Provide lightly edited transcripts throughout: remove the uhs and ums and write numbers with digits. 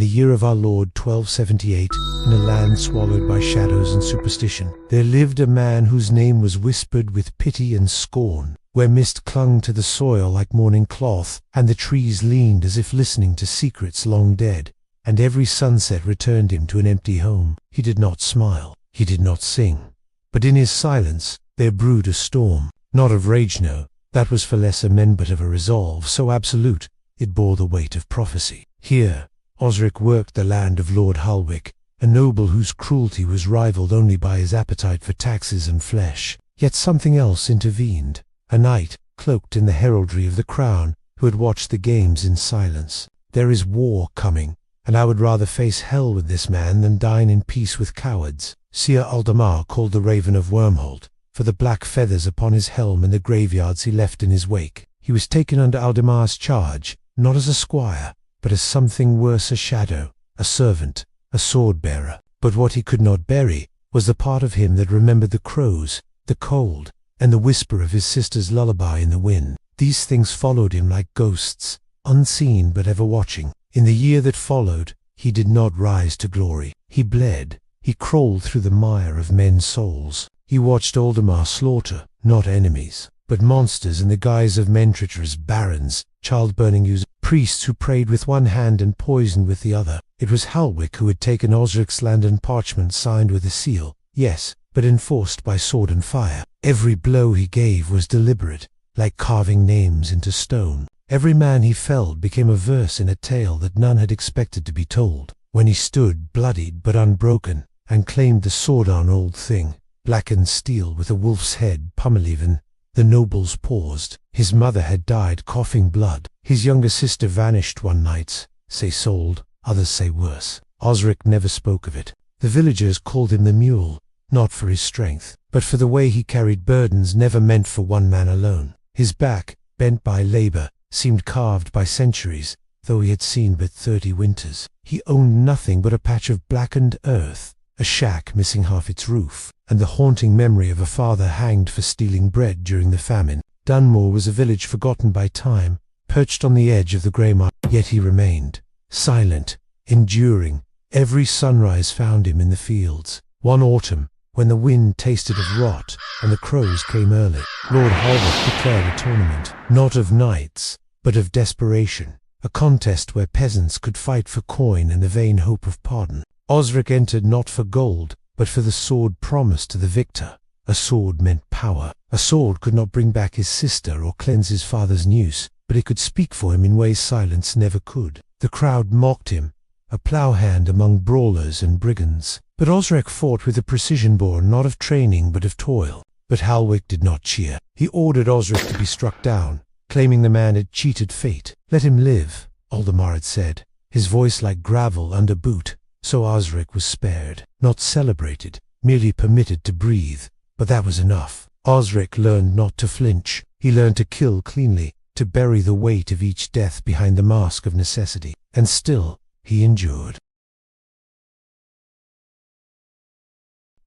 the year of our Lord 1278, in a land swallowed by shadows and superstition, there lived a man whose name was whispered with pity and scorn, where mist clung to the soil like mourning cloth, and the trees leaned as if listening to secrets long dead, and every sunset returned him to an empty home. He did not smile, he did not sing, but in his silence there brewed a storm, not of rage, no, that was for lesser men, but of a resolve so absolute it bore the weight of prophecy. Here Osric worked the land of Lord Halwick, a noble whose cruelty was rivaled only by his appetite for taxes and flesh. Yet something else intervened, a knight, cloaked in the heraldry of the crown, who had watched the games in silence. "There is war coming, and I would rather face hell with this man than dine in peace with cowards." Sir Aldemar called the Raven of Wormholt, for the black feathers upon his helm and the graveyards he left in his wake. He was taken under Aldemar's charge, not as a squire, but as something worse, a shadow, a servant, a sword-bearer. But what he could not bury was the part of him that remembered the crows, the cold, and the whisper of his sister's lullaby in the wind. These things followed him like ghosts, unseen but ever watching. In the year that followed, he did not rise to glory. He bled, he crawled through the mire of men's souls. He watched Aldemar slaughter, not enemies, but monsters in the guise of mentrators, barons, child-burning users, priests who prayed with one hand and poisoned with the other. It was Halwick who had taken Osric's land and parchment signed with a seal, yes, but enforced by sword and fire. Every blow he gave was deliberate, like carving names into stone. Every man he felled became a verse in a tale that none had expected to be told. When he stood, bloodied but unbroken, and claimed the sword-on old thing, blackened steel with a wolf's head, pummel-even, the nobles paused. His mother had died coughing blood. His younger sister vanished one night, say sold, others say worse. Osric never spoke of it. The villagers called him the Mule, not for his strength, but for the way he carried burdens never meant for one man alone. His back, bent by labor, seemed carved by centuries, though he had seen but 30 winters. He owned nothing but a patch of blackened earth, a shack missing half its roof, and the haunting memory of a father hanged for stealing bread during the famine. Dunmore was a village forgotten by time, perched on the edge of the grey mire, yet he remained, silent, enduring. Every sunrise found him in the fields. One autumn, when the wind tasted of rot and the crows came early, Lord Halwick declared a tournament, not of knights, but of desperation, a contest where peasants could fight for coin and the vain hope of pardon. Osric entered not for gold, but for the sword promised to the victor. A sword meant power. A sword could not bring back his sister or cleanse his father's noose, but it could speak for him in ways silence never could. The crowd mocked him, a plough-hand among brawlers and brigands. But Osric fought with a precision born not of training but of toil. But Halwick did not cheer. He ordered Osric to be struck down, claiming the man had cheated fate. "Let him live," Aldemar had said, his voice like gravel under boot. So Osric was spared, not celebrated, merely permitted to breathe. But that was enough. Osric learned not to flinch. He learned to kill cleanly, to bury the weight of each death behind the mask of necessity. And still, he endured.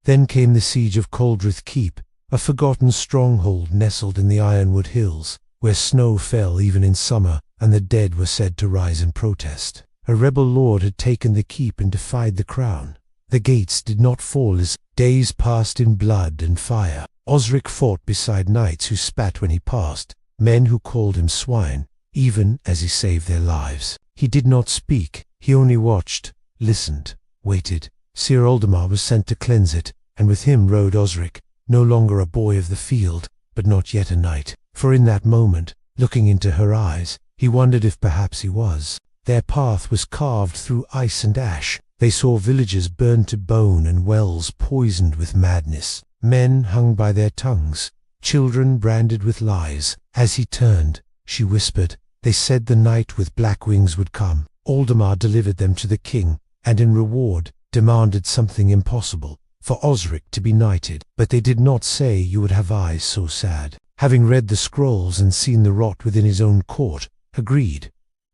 Then came the siege of Coldrith Keep, a forgotten stronghold nestled in the Ironwood Hills, where snow fell even in summer, and the dead were said to rise in protest. A rebel lord had taken the keep and defied the crown. The gates did not fall as days passed in blood and fire. Osric fought beside knights who spat when he passed, men who called him swine, even as he saved their lives. He did not speak, he only watched, listened, waited. Sir Aldemar was sent to cleanse it, and with him rode Osric, no longer a boy of the field, but not yet a knight. For in that moment, looking into her eyes, he wondered if perhaps he was. Their path was carved through ice and ash. They saw villages burned to bone and wells poisoned with madness. Men hung by their tongues, children branded with lies. As he turned, she whispered, "They said the knight with black wings would come." Aldemar delivered them to the king, and in reward demanded something impossible, for Osric to be knighted. But they did not say you would have eyes so sad. Having read the scrolls and seen the rot within his own court, agreed.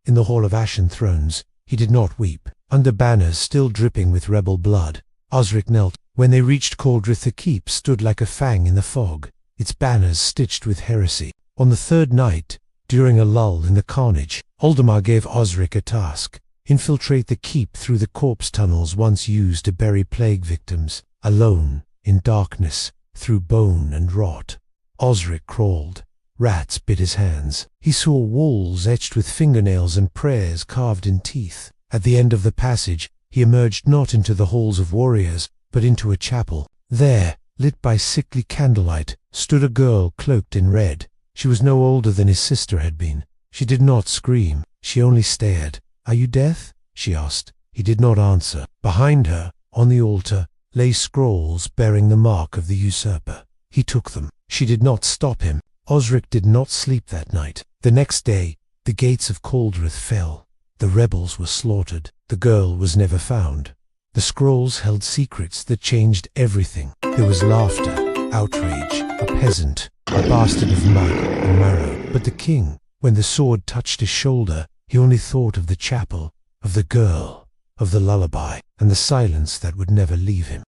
In the Hall of Ashen Thrones, he did not weep. Under banners still dripping with rebel blood, Osric knelt. When they reached Coldrith, the keep stood like a fang in the fog, its banners stitched with heresy. On the third night, during a lull in the carnage, Aldemar gave Osric a task. infiltrate the keep through the corpse tunnels once used to bury plague victims, alone, in darkness, through bone and rot. Osric crawled. Rats bit his hands. He saw walls etched with fingernails and prayers carved in teeth. At the end of the passage, he emerged not into the halls of warriors, but into a chapel. There, lit by sickly candlelight, stood a girl cloaked in red. She was no older than his sister had been. She did not scream. She only stared. "Are you deaf?" she asked. He did not answer. Behind her, on the altar, lay scrolls bearing the mark of the usurper. He took them. She did not stop him. Osric did not sleep that night. The next day, the gates of Caldrith fell. The rebels were slaughtered. The girl was never found. The scrolls held secrets that changed everything. There was laughter, outrage, a peasant, a bastard of mud and marrow. But the king, when the sword touched his shoulder, he only thought of the chapel, of the girl, of the lullaby, and the silence that would never leave him.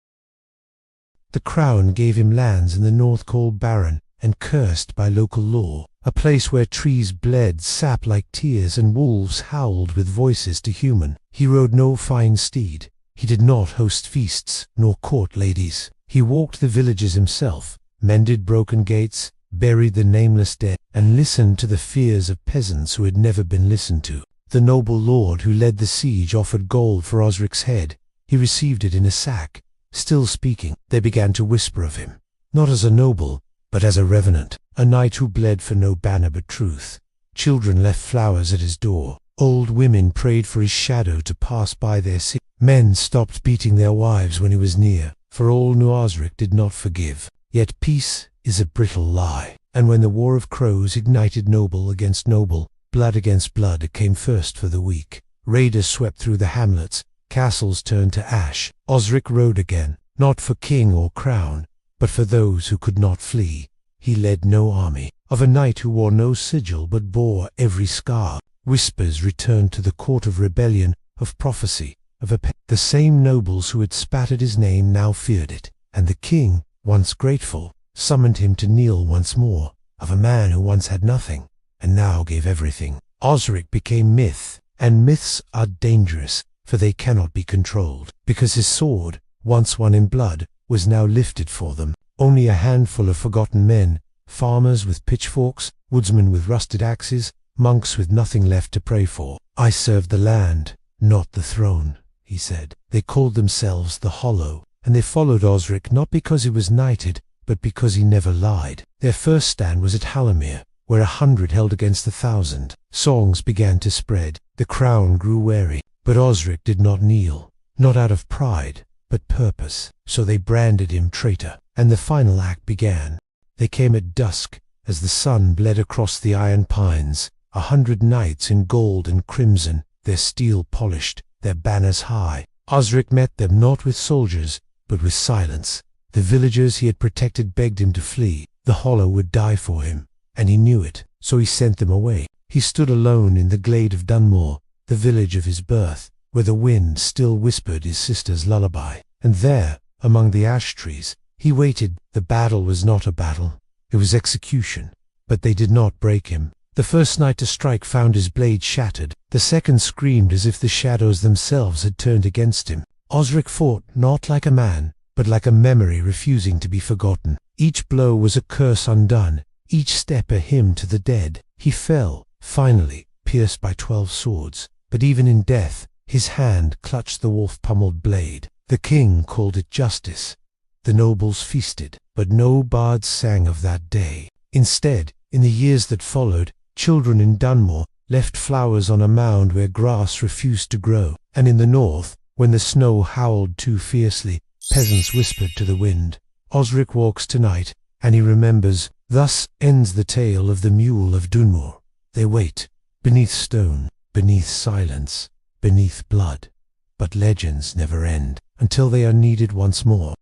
The crown gave him lands in the north called barren and cursed by local law, a place where trees bled sap like tears and wolves howled with voices to human. He rode no fine steed. He did not host feasts, nor court ladies. He walked the villages himself, mended broken gates, buried the nameless dead, and listened to the fears of peasants who had never been listened to. The noble lord who led the siege offered gold for Osric's head. He received it in a sack. Still speaking, they began to whisper of him, not as a noble, but as a revenant, a knight who bled for no banner but truth. Children left flowers at his door. Old women prayed for his shadow to pass by their city. Men stopped beating their wives when he was near, for all knew Osric did not forgive. Yet peace is a brittle lie, and when the war of crows ignited noble against noble, blood against blood, it came first for the weak. Raiders swept through the hamlets, castles turned to ash. Osric rode again, not for king or crown, but for those who could not flee. He led no army. Of a knight who wore no sigil but bore every scar, whispers returned to the court of rebellion, of prophecy, of the same nobles who had spattered his name now feared it, and the king, once grateful, summoned him to kneel once more, of a man who once had nothing, and now gave everything. Osric became myth, and myths are dangerous, for they cannot be controlled, because his sword, once won in blood, was now lifted for them. Only a handful of forgotten men, farmers with pitchforks, woodsmen with rusted axes, monks with nothing left to pray for. "I serve the land, not the throne," he said. They called themselves the Hollow, and they followed Osric not because he was knighted, but because he never lied. Their first stand was at Hallamere, where 100 held against 1,000. Songs began to spread. The crown grew wary, but Osric did not kneel, not out of pride, but purpose. So they branded him traitor, and the final act began. They came at dusk, as the sun bled across the iron pines, 100 knights in gold and crimson, their steel polished, their banners high. Osric met them not with soldiers, but with silence. The villagers he had protected begged him to flee. The Hollow would die for him, and he knew it, so he sent them away. He stood alone in the glade of Dunmore, the village of his birth, where the wind still whispered his sister's lullaby. And there, among the ash trees, he waited. The battle was not a battle, it was execution. But they did not break him. The first knight to strike found his blade shattered. The second screamed as if the shadows themselves had turned against him. Osric fought not like a man, but like a memory refusing to be forgotten. Each blow was a curse undone, each step a hymn to the dead. He fell, finally, pierced by 12 swords. But even in death, his hand clutched the wolf-pummeled blade. The king called it justice. The nobles feasted, but no bards sang of that day. Instead, in the years that followed, children in Dunmore left flowers on a mound where grass refused to grow. And in the north, when the snow howled too fiercely, peasants whispered to the wind. Osric walks tonight, and he remembers. Thus ends the tale of the Mule of Dunmore. They wait, beneath stone, beneath silence, beneath blood. But legends never end, until they are needed once more.